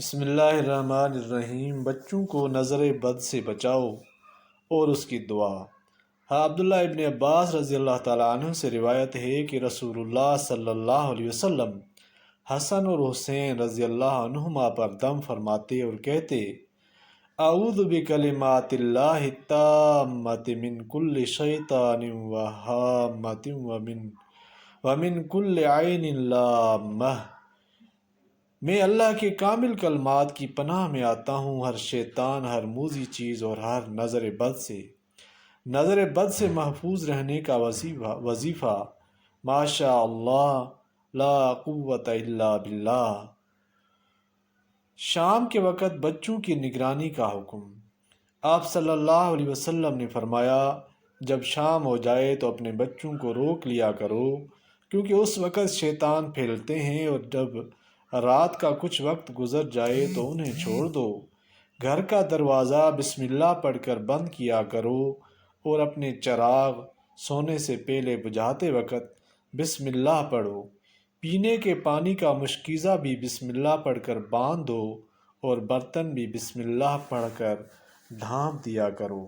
بسم اللہ الرحمن الرحیم۔ بچوں کو نظر بد سے بچاؤ اور اس کی دعا۔ عبداللہ ابن عباس رضی اللہ تعالیٰ عنہ سے روایت ہے کہ رسول اللہ صلی اللہ علیہ وسلم حسن اور حسین رضی اللہ عنہما پر دم فرماتے اور کہتے: اعوذ بکلمات اللہ التامۃ من کل شیطان وہامۃ ومن کل عین لامہ۔ میں اللہ کے کامل کلمات کی پناہ میں آتا ہوں ہر شیطان، ہر موذی چیز اور ہر نظر بد سے۔ نظر بد سے محفوظ رہنے کا وظیفہ ماشاء اللہ لا قوت الا باللہ۔ شام کے وقت بچوں کی نگرانی کا حکم۔ آپ صلی اللہ علیہ وسلم نے فرمایا: جب شام ہو جائے تو اپنے بچوں کو روک لیا کرو، کیونکہ اس وقت شیطان پھیلتے ہیں، اور جب رات کا کچھ وقت گزر جائے تو انہیں چھوڑ دو۔ گھر کا دروازہ بسم اللہ پڑھ کر بند کیا کرو، اور اپنے چراغ سونے سے پہلے بجھاتے وقت بسم اللہ پڑھو۔ پینے کے پانی کا مشکیزہ بھی بسم اللہ پڑھ کر باندھ دو، اور برتن بھی بسم اللہ پڑھ کر ڈھانپ دیا کرو۔